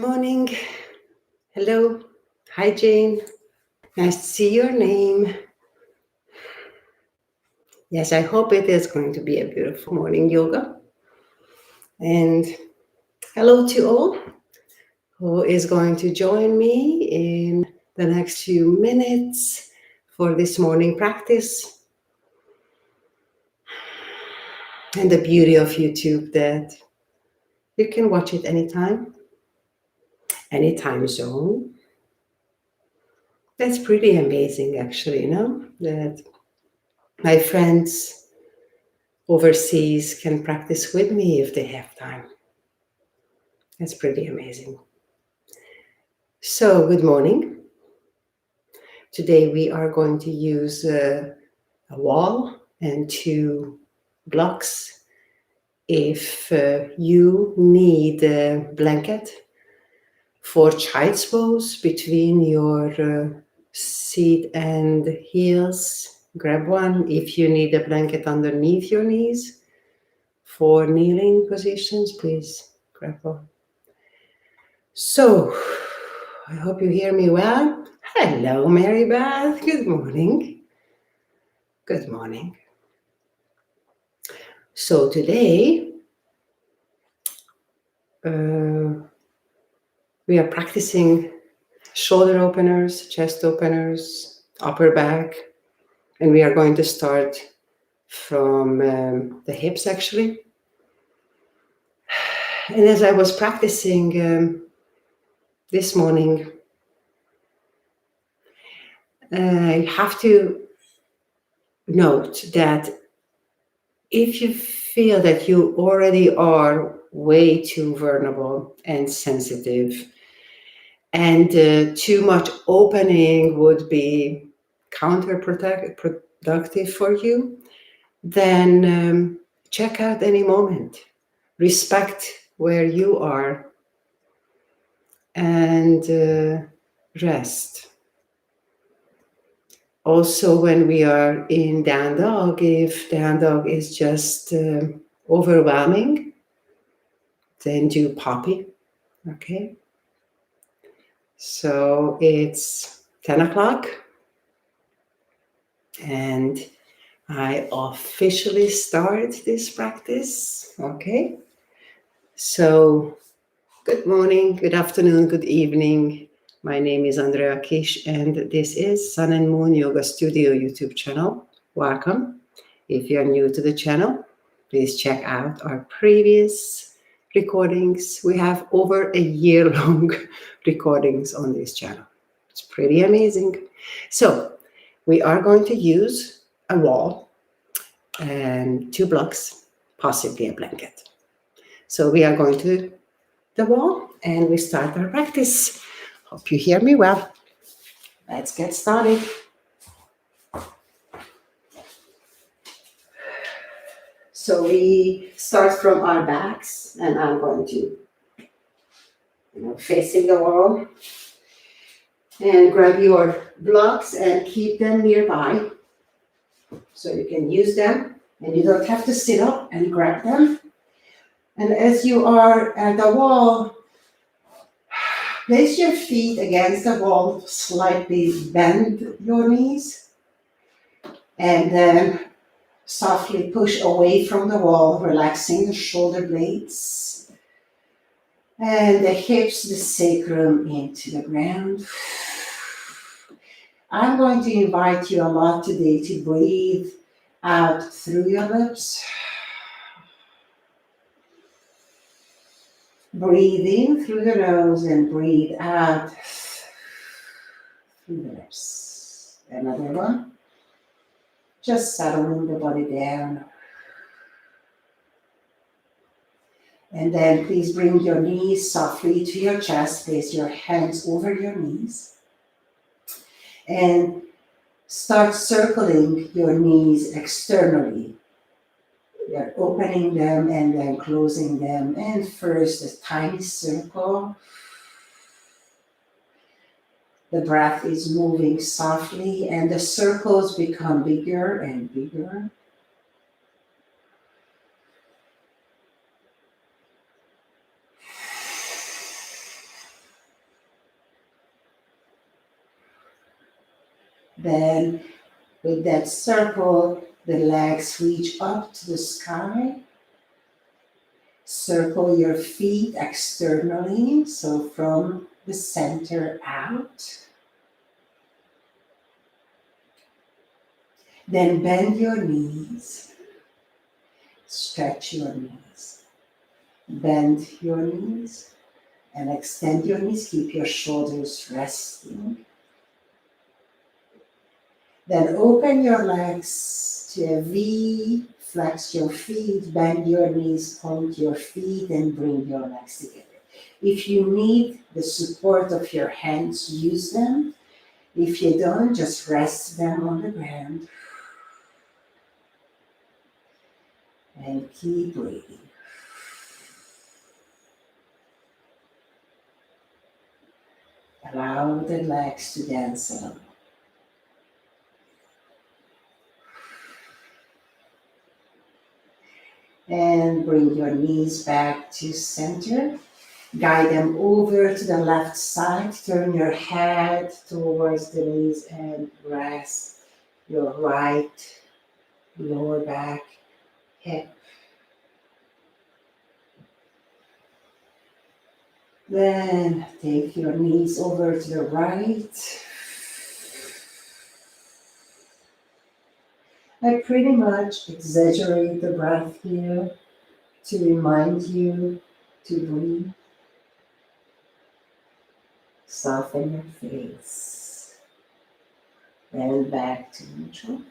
Morning. Hello. Hi, Jane. Nice to see your name. Yes, I hope it is going to be a beautiful morning yoga. And hello to all who is going to join me in the next few minutes for this morning practice. And the beauty of YouTube that you can watch it anytime, any time zone. That's pretty amazing, actually, that my friends overseas can practice with me if they have time. That's pretty amazing. So, good morning. Today we are going to use a wall and 2 blocks. If you need a blanket for child's pose between your seat and heels, grab one. If you need a blanket underneath your knees for kneeling positions, please grab one. So, I hope you hear me well. Hello, Mary Beth. Good morning. Good morning. So today, we are practicing shoulder openers, chest openers, upper back, and we are going to start from the hips, actually. And as I was practicing this morning, I have to note that if you feel that you already are way too vulnerable and sensitive, and too much opening would be counterproductive for you, then check out any moment. Respect where you are and rest. Also, when we are in down dog, if down dog is just overwhelming, then do poppy, okay? So it's 10 o'clock and I officially start this practice, okay? So good morning, good afternoon, good evening. My name is Andrea and this is Sun and Moon Yoga Studio YouTube channel. Welcome. If you're new to the channel, please check out our previous recordings. We have over a year-long recordings on this channel. It's pretty amazing. So we are going to use a wall and 2 blocks, possibly a blanket. So we are going to the wall and we start our practice. Hope you hear me well. Let's get started. So we start from our backs and I'm going to facing the wall, and grab your blocks and keep them nearby so you can use them and you don't have to sit up and grab them. And as you are at the wall, place your feet against the wall, slightly bend your knees, and then softly push away from the wall, relaxing the shoulder blades and the hips, the sacrum into the ground. I'm going to invite you a lot today to breathe out through your lips. Breathe in through the nose and breathe out through the lips. Another one. Just settling the body down. And then please bring your knees softly to your chest. Place your hands over your knees. And start circling your knees externally. You're opening them and then closing them. And first, a tiny circle. The breath is moving softly and the circles become bigger and bigger. Then with that circle, the legs reach up to the sky. Circle your feet externally, so from the center out. Then bend your knees, stretch your knees, bend your knees, and extend your knees. Keep your shoulders resting. Then open your legs to a V, flex your feet, bend your knees, point your feet, and bring your legs together. If you need the support of your hands, use them. If you don't, just rest them on the ground and keep breathing. Allow the legs to dance along. And bring your knees back to center. Guide them over to the left side. Turn your head towards the knees and rest your right lower back, hip. Then take your knees over to the right. I pretty much exaggerate the breath here to remind you to breathe. Soften your face. Then back to neutral.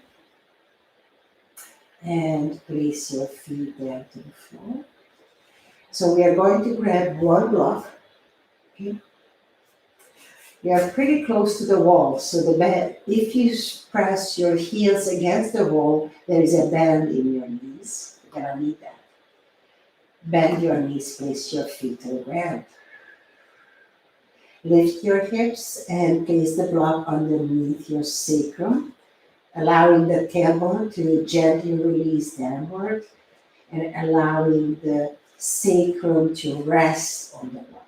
And place your feet down to the floor. So we are going to grab one block. Okay. You are pretty close to the wall, so if you press your heels against the wall, there is a bend in your knees. You're gonna need that. Bend your knees, place your feet to the ground. Lift your hips and place the block underneath your sacrum, allowing the tailbone to gently release downward and allowing the sacrum to rest on the block.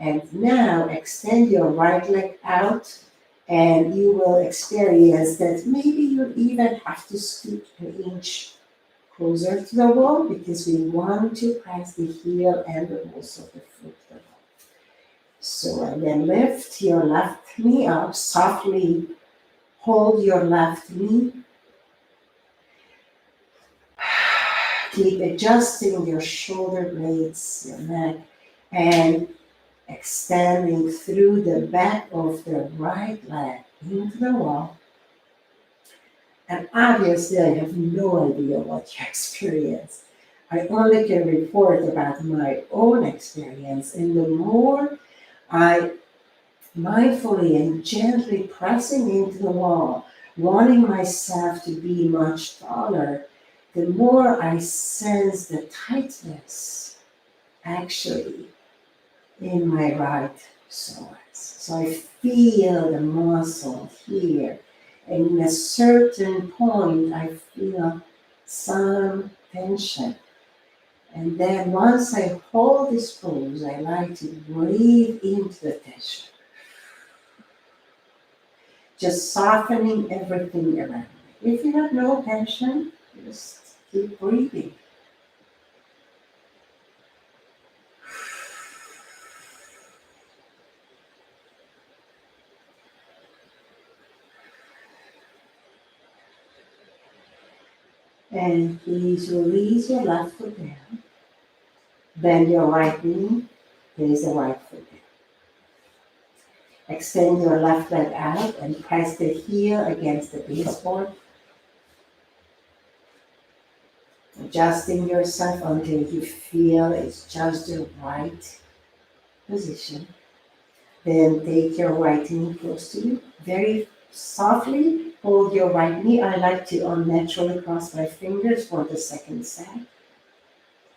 And now extend your right leg out and you will experience that maybe you even have to scoot an inch closer to the wall because we want to press the heel and the balls of the foot to the wall. So and then lift your left knee up, softly hold your left knee. Keep adjusting your shoulder blades, your neck, and extending through the back of the right leg into the wall. And obviously, I have no idea what you experience. I only can report about my own experience. And the more I mindfully and gently pressing into the wall, wanting myself to be much taller, the more I sense the tightness actually in my right psoas. So I feel the muscle here. And in a certain point, I feel some tension. And then once I hold this pose, I like to breathe into the tension. Just softening everything around me. If you have no tension, just keep breathing. And please release your left foot down. Bend your right knee, place the right foot down. Extend your left leg out and press the heel against the baseboard. Adjusting yourself until you feel it's just the right position. Then take your right knee close to you. Very softly hold your right knee. I like to unnaturally cross my fingers for the second set.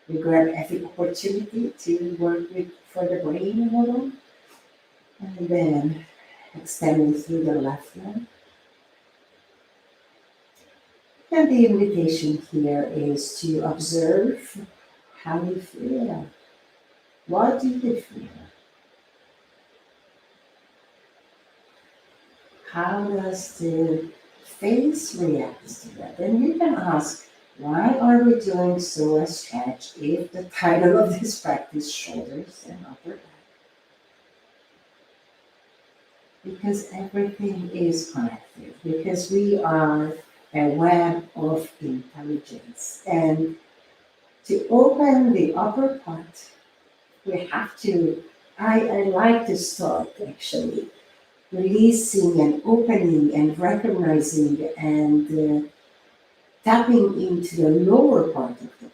We grab every opportunity to work with for the brain a little. And then extending through the left leg. And the invitation here is to observe how you feel. What do you feel? how does the face react to that? And you can ask, why are we doing so a stretch if the title of this practice shoulders and upper back? Because everything is connected, because we are a web of intelligence. And to open the upper part, we have to, I like to start actually releasing and opening and recognizing and tapping into the lower part of the body.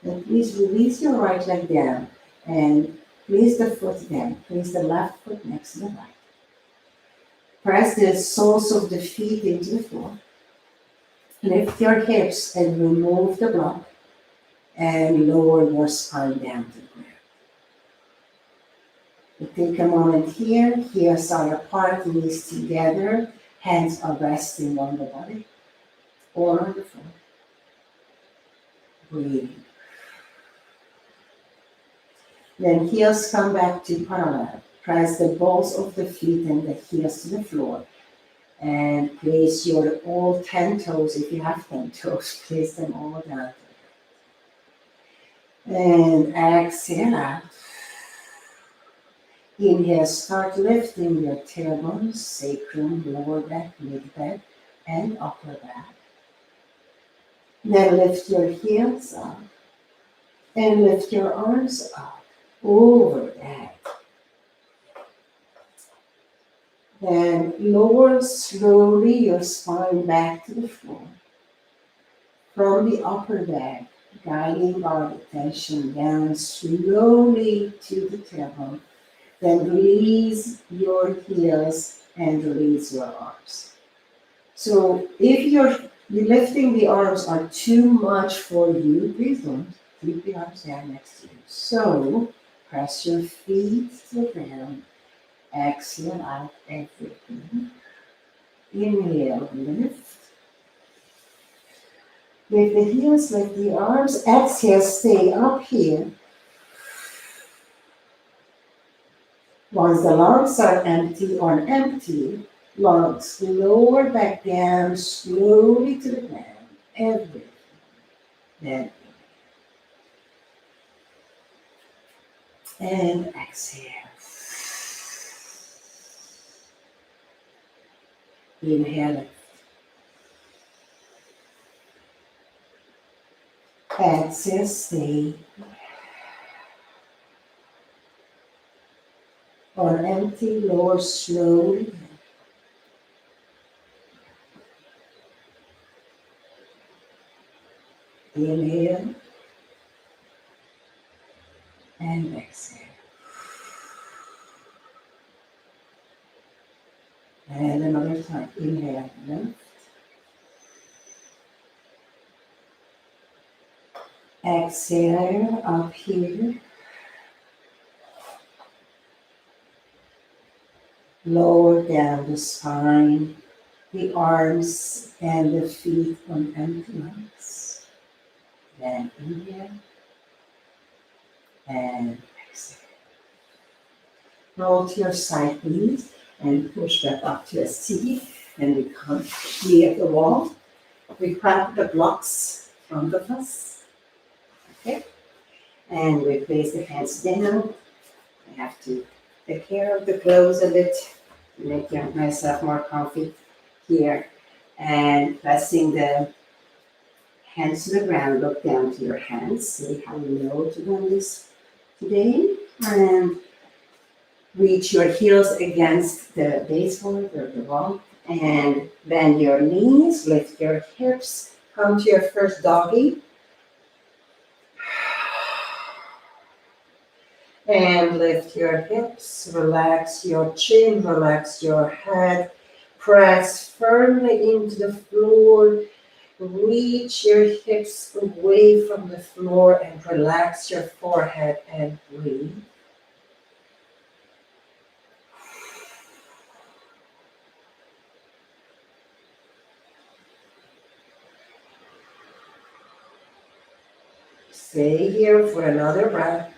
And please release your right leg down and place the foot down. Place the left foot next to the right. Press the soles of the feet into the floor. Lift your hips and remove the block and lower your spine down to the ground. We take a moment here. Heels are apart, knees together. Hands are resting on the body or on the floor. Breathing. Then heels come back to parallel. Press the balls of the feet and the heels to the floor. And place your all 10 toes, if you have 10 toes, place them all down. And exhale out. Inhale, start lifting your tailbone, sacrum, lower back, mid back, and upper back. Then lift your heels up and lift your arms up over that. Then lower slowly your spine back to the floor. From the upper back, guiding our attention down slowly to the tailbone. Then release your heels and release your arms. So if you're lifting the arms are too much for you, please don't. Keep the arms down next to you. So press your feet to the ground. Exhale out everything. Inhale, lift. Lift the heels, lift the arms. Exhale, stay up here. Once the lungs are empty on empty, lungs lower back down slowly to the ground. Everything. Then and exhale. Inhale. Exhale, stay. On empty, lower slowly. Inhale. And exhale. And another time. Inhale. Lift. Exhale up here. Lower down the spine, the arms and the feet on empty lungs. Then inhale and exhale. Roll to your side knees and push back up to a seat. And we come near the wall. We grab the blocks in front of us. Okay? And we place the hands down. I have to take care of the clothes a bit to make myself more comfy here. And pressing the hands to the ground, look down to your hands. See how you know to do this today. And reach your heels against the baseboard or the wall. And bend your knees, lift your hips, come to your first doggy. And lift your hips, relax your chin, relax your head. Press firmly into the floor. Reach your hips away from the floor and relax your forehead and breathe. Stay here for another breath.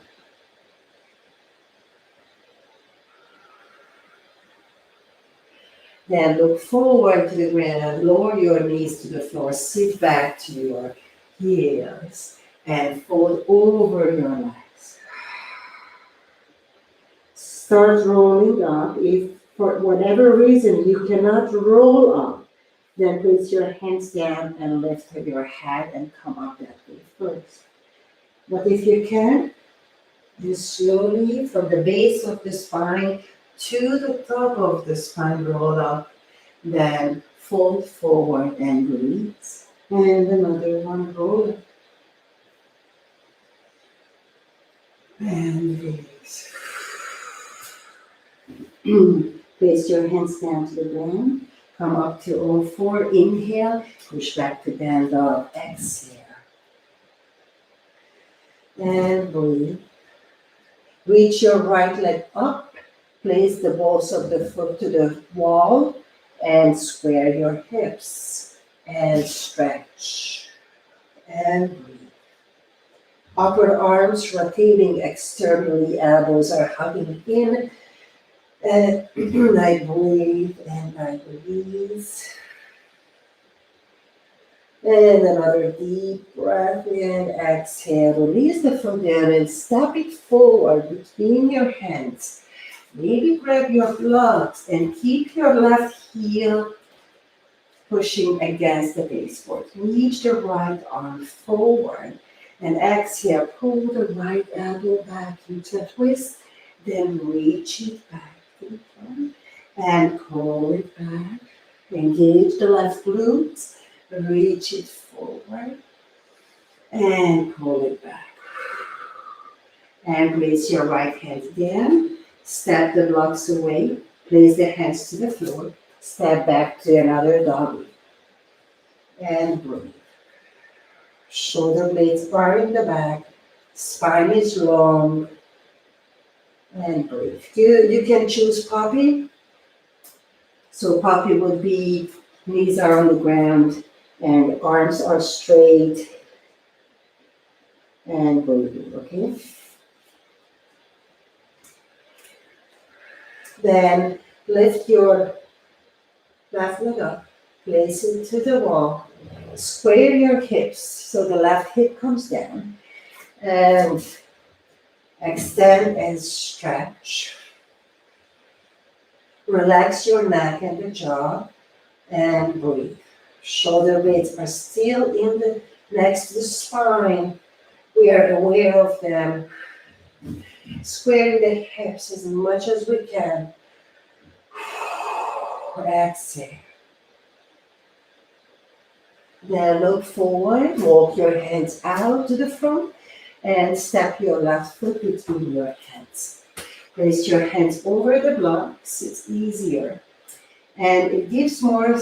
Then look forward to the ground, lower your knees to the floor, sit back to your heels, and fold over your legs. Start rolling up. If for whatever reason you cannot roll up, then place your hands down and lift your head and come up that way first. But if you can, just slowly from the base of the spine to the top of the spine, roll up, then fold forward and release. And another one, roll up and release. Place your hands down to the ground. Come up to all four. Inhale, push back to down dog. Exhale. And breathe. Reach your right leg up. Place the balls of the foot to the wall and square your hips. And stretch. And breathe. Upper arms rotating externally. Elbows are hugging in. And I breathe and I release. And another deep breath in, exhale. Release the foot down and step it forward between your hands. Maybe grab your blocks and keep your left heel pushing against the baseboard. Reach the right arm forward and exhale. Pull the right elbow back into a twist. Then reach it back to the front and pull it back. Engage the left glutes. Reach it forward and pull it back. And place your right hand down. Step the blocks away. Place the hands to the floor. Step back to another doggy. And breathe. Shoulder blades are in the back. Spine is long. And breathe. You can choose puppy. So puppy would be knees are on the ground and arms are straight. And breathing, okay? Then lift your left leg up, place it to the wall, square your hips so the left hip comes down, and extend and stretch. Relax your neck and the jaw, and breathe. Shoulder blades are still in the next to the spine. We are aware of them. Squaring the hips as much as we can. Exhale. Then look forward, walk your hands out to the front and step your left foot between your hands. Place your hands over the blocks, it's easier. And it gives more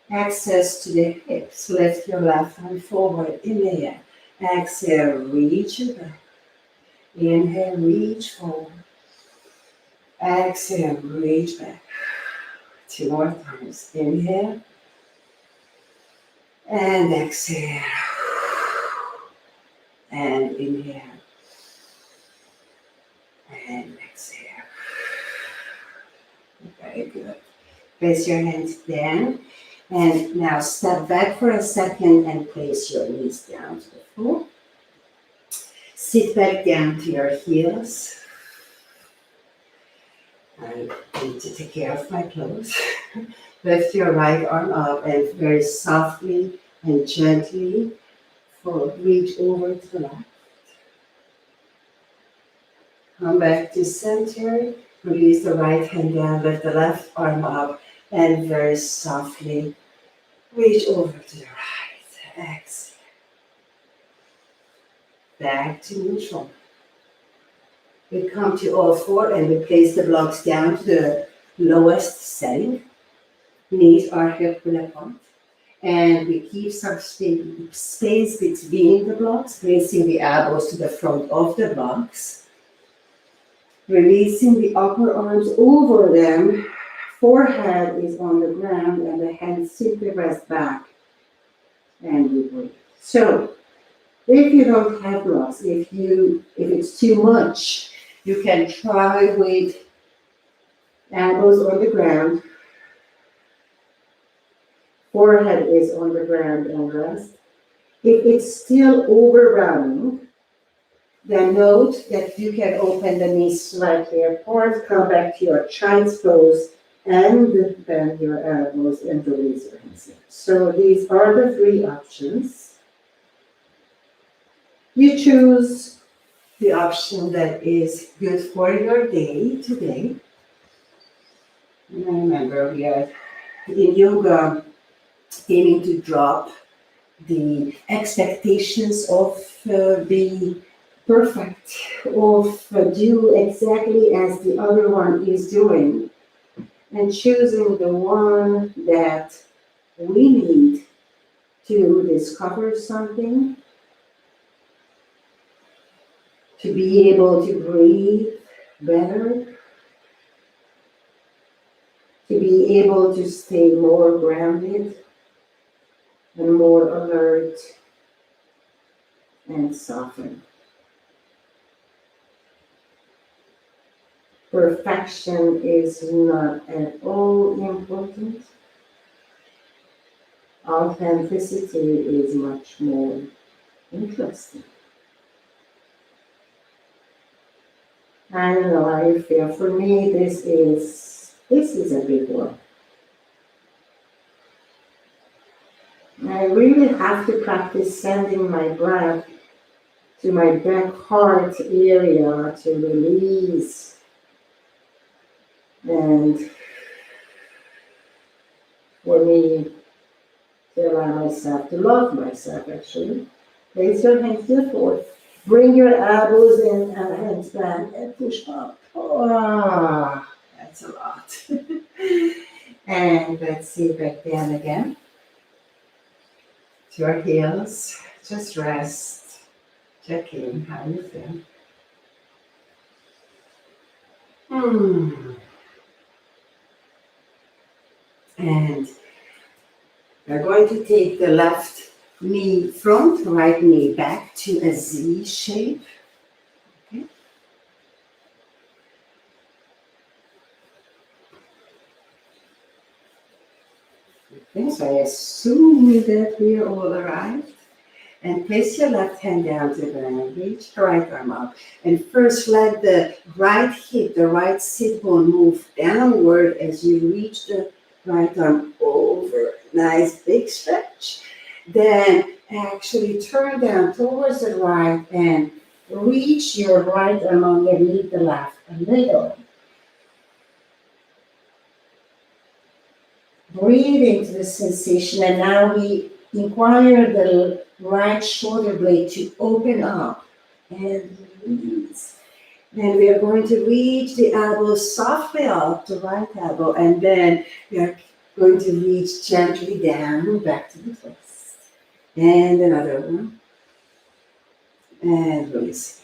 access to the hips. Lift your left hand forward, inhale. Exhale, reach it back. Inhale, reach forward. Exhale, reach back. 2 more times. Inhale. And exhale. And inhale. And exhale. Very good. Place your hands down. And now step back for a second and place your knees down to the floor. Sit back down to your heels. I need to take care of my clothes. Lift your right arm up and very softly and gently reach over to the left. Come back to center. Release the right hand down, lift the left arm up, and very softly reach over to the right. Exhale. Back to neutral. We come to all four and we place the blocks down to the lowest setting. Knees are hip width apart. And we keep some space between the blocks, placing the elbows to the front of the blocks. Releasing the upper arms over them. Forehead is on the ground and the hands simply rest back. And we breathe. So, If you don't have blocks, if it's too much, you can try with elbows on the ground, forehead is on the ground and rest. If it's still overwhelming, then note that you can open the knees slightly apart, come back to your child's pose, and bend your elbows and release your hands. So these are the three options. You choose the option that is good for your day today. And remember, we are in yoga aiming to drop the expectations of being perfect, of do exactly as the other one is doing, and choosing the one that we need to discover something, to be able to breathe better, to be able to stay more grounded and more alert and soften. Perfection is not at all important. Authenticity is much more interesting. I don't know how you feel. For me, this is a big one. I really have to practice sending my breath to my back heart area to release and for me to allow myself to love myself actually. Place your hands to the floor. Bring your elbows in and hands back and push up. Oh, that's a lot. And let's see back down again. To your heels. Just rest. Check in how you feel. And we're going to take the left knee front, right knee back to a Z shape. Okay. Okay, so I assume that we are all arrived. And place your left hand down to the ground, reach the right arm up. And first let the right hip, the right sit bone move downward as you reach the right arm over. Nice big stretch. Then actually turn down towards the right and reach your right arm underneath the left a little. Breathe into the sensation, and now we inquire the right shoulder blade to open up and release. Then we are going to reach the elbow softly up, the right elbow, and then we are going to reach gently down back to the twist. And another one. And release.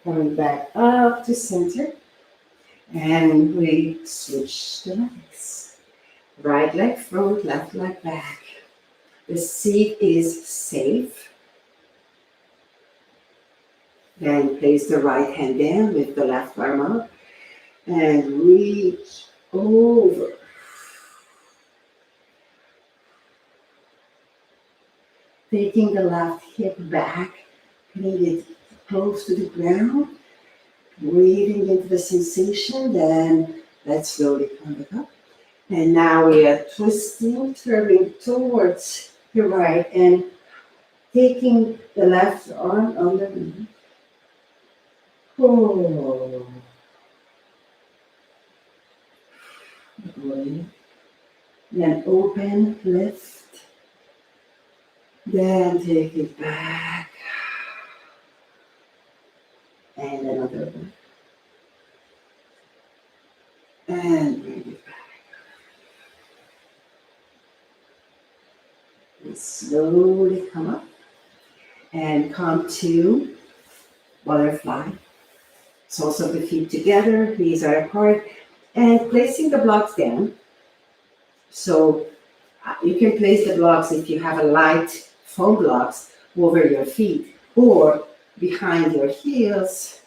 Coming back up to center. And we switch the legs. Right leg front, left leg back. The seat is safe. Then place the right hand down with the left arm up and reach over. Taking the left hip back, putting it close to the ground. Breathing into the sensation, then let's slowly come back up. And now we are twisting, turning towards the right and taking the left arm underneath. Oh. Then open, lift. Then take it back. And another one. And bring it back. And slowly come up. And come to butterfly. Soles of the feet together, knees are apart. And placing the blocks down. So You can place the blocks if you have a light foam blocks over your feet or behind your heels.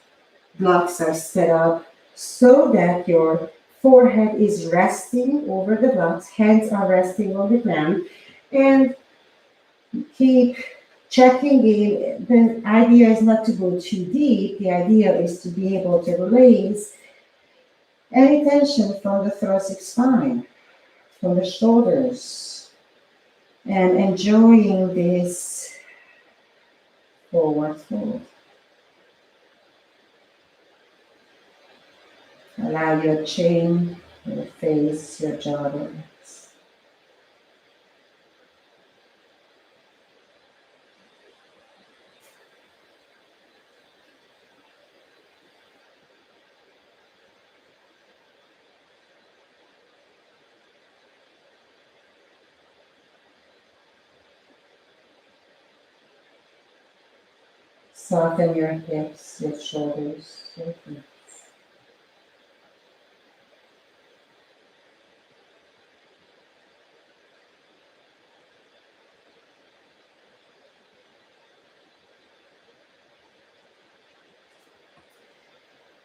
Blocks are set up so that your forehead is resting over the blocks, hands are resting on the ground, and keep checking in. The idea is not to go too deep, the idea is to be able to release any tension from the thoracic spine, from the shoulders, and enjoying this forward fold. Allow your chin, your face, your jaw to relax. Soften your hips, your shoulders, your feet.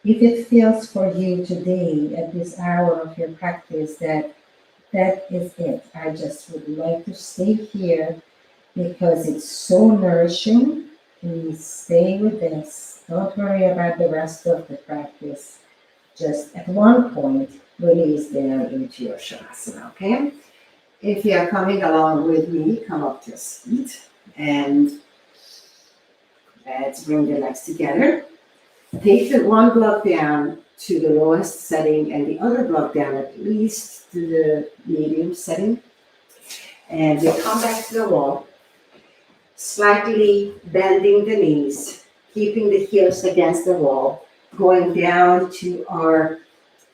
If it feels for you today at this hour of your practice that that is it, I just would like to stay here because it's so nourishing. Please stay with this. Don't worry about the rest of the practice. Just at one point, release down into your shavasana, okay? If you are coming along with me, come up to a seat and let's bring the legs together. Take the one block down to the lowest setting and the other block down at least to the medium setting. And we come back to the wall, slightly bending the knees, keeping the heels against the wall, going down to our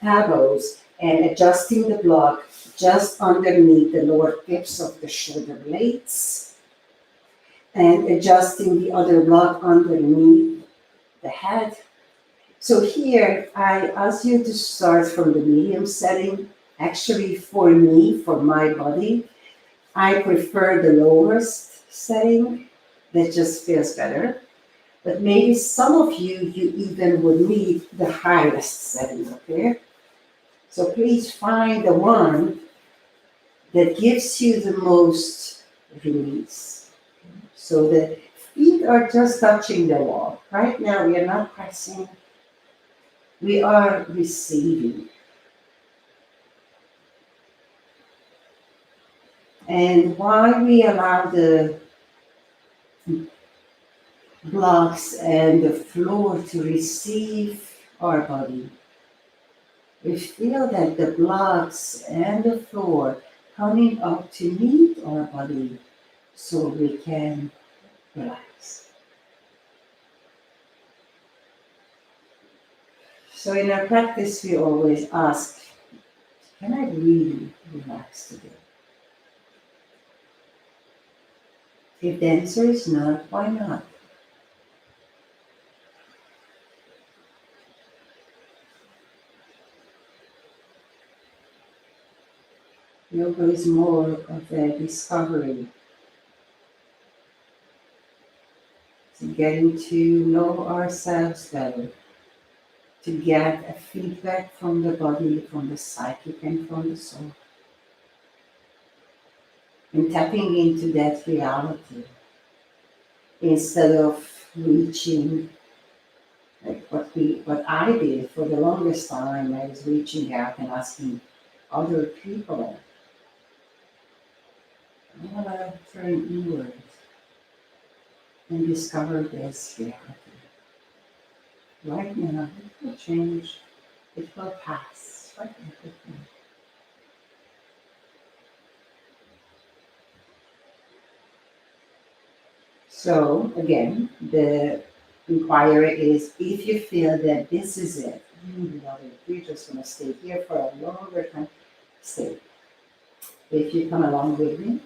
elbows and adjusting the block just underneath the lower tips of the shoulder blades and adjusting the other block underneath the head. So here, I ask you to start from the medium setting. Actually, for me, for my body, I prefer the lowest setting. That just feels better. But maybe some of you even would need the highest setting, okay? So please find the one that gives you the most release. So the feet are just touching the wall. Right now, we are not pressing. We are receiving. And while we allow the blocks and the floor to receive our body, we feel that the blocks and the floor coming up to meet our body so we can relax. So in our practice, we always ask, can I really relax today? If the answer is not, why not? Yoga is more of a discovery, to getting to know ourselves better, to get a feedback from the body, from the psychic, and from the soul, and tapping into that reality instead of reaching, like what I did for the longest time. I was reaching out and asking other people. I want to turn inward and discover this reality. Right now, it will change, it will pass, like everything. So, again, the inquiry is if you feel that this is it, you're just going to stay here for a longer time, stay. If you come along with me,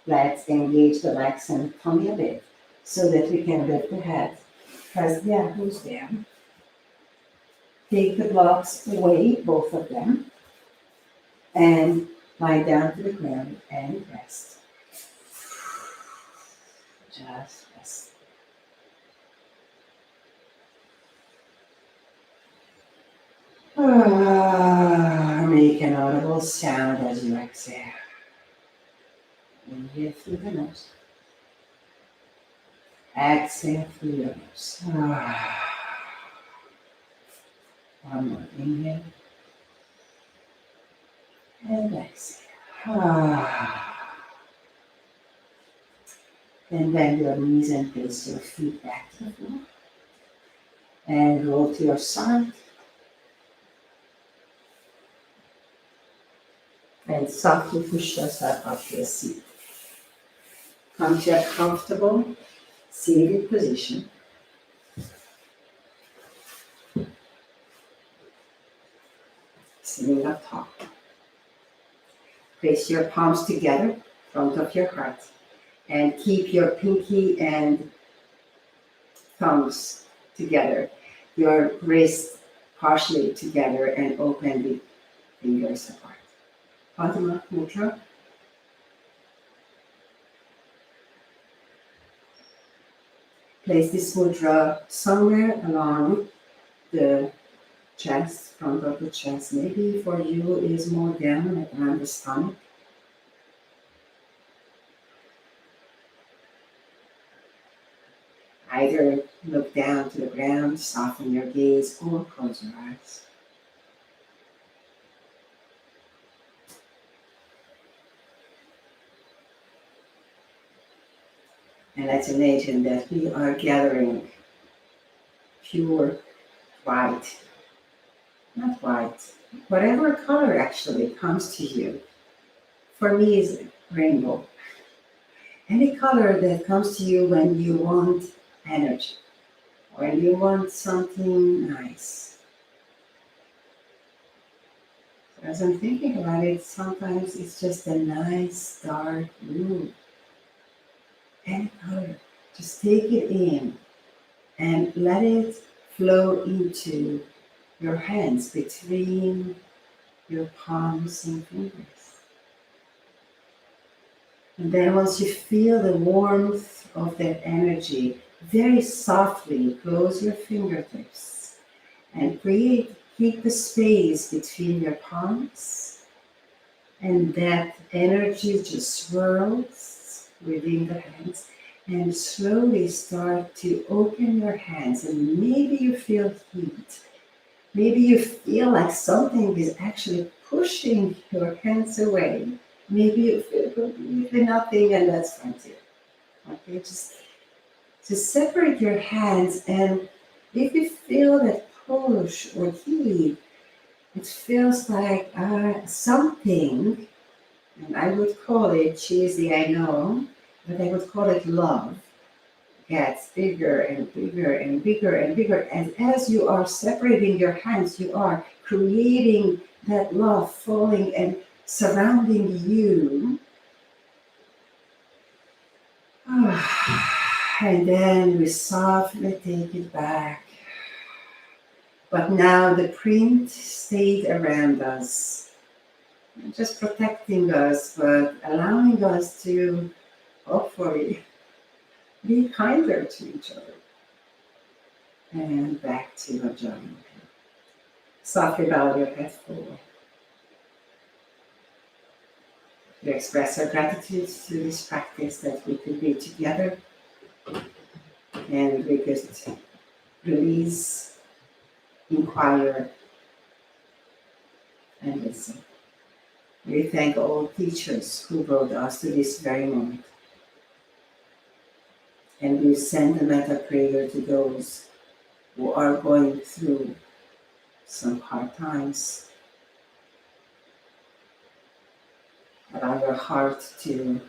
let's engage the legs and tummy a bit so that we can lift the head. Press the elbows down. Take the blocks away, both of them, and Lie down to the ground and rest. Just rest. Make an audible sound as you exhale. Inhale through the nose. Exhale through your nose. One more inhale and exhale. Then bend your knees and place your feet back to the floor. And roll to your side. And softly push yourself up to a seat. Come to a comfortable seated position. Sitting up tall. Place your palms together in front of your heart. And keep your pinky and thumbs together. Your wrists partially together and open the fingers apart. Padma Mudra. Place this mudra somewhere along the chest, front of the chest. Maybe for you is more down around the stomach. Either look down to the ground, soften your gaze, or close your eyes. And let's imagine that we are gathering pure white, not white, whatever color actually comes to you. For me is rainbow. Any color that comes to you when you want energy, when you want something nice. So as I'm thinking about it, sometimes it's just a nice dark blue. Any color, just take it in and let it flow into your hands between your palms and fingers. And then once you feel the warmth of that energy, very softly close your fingertips and keep the space between your palms, and that energy just swirls within the hands, and slowly start to open your hands. And maybe you feel heat. Maybe you feel like something is actually pushing your hands away. Maybe you feel completely nothing, and that's fine too. Okay, just separate your hands, and if you feel that push or heat, it feels like something, and I would call it cheesy, I know, but I would call it love, gets bigger and bigger and bigger and bigger. And as you are separating your hands, you are creating that love falling and surrounding you. And then we softly take it back. But now the print stayed around us, just protecting us, but allowing us to hopefully be kinder to each other. And back to Ajahn. Softly bow your head forward. We express our gratitude to this practice that we could be together, and we could release, inquire, and listen. We thank all teachers who brought us to this very moment. And we send a metta prayer to those who are going through some hard times. Allow your heart to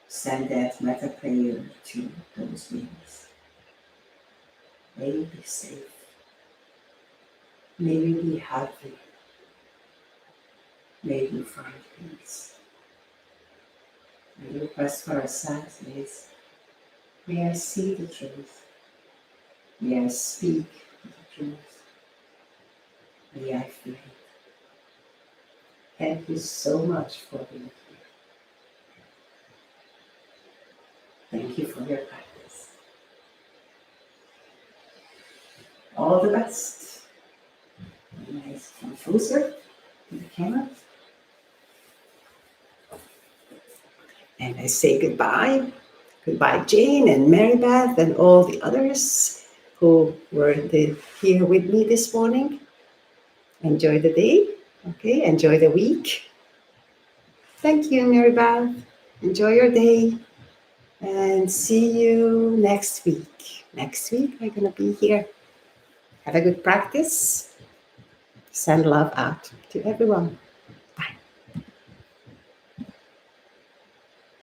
send that metta prayer to those beings. May you be safe. May you be healthy. May you find peace. The request for ourselves is, may I see the truth. May I speak the truth. May I feel it. Thank you so much for being here. Thank you for your practice. All the best. Nice. Come closer to the camera. And I say goodbye. Goodbye, Jane and Marybeth and all the others who were here with me this morning. Enjoy the day. Okay, enjoy the week. Thank you, Marybeth. Enjoy your day. And see you next week. Next week, I'm going to be here. Have a good practice. Send love out to everyone.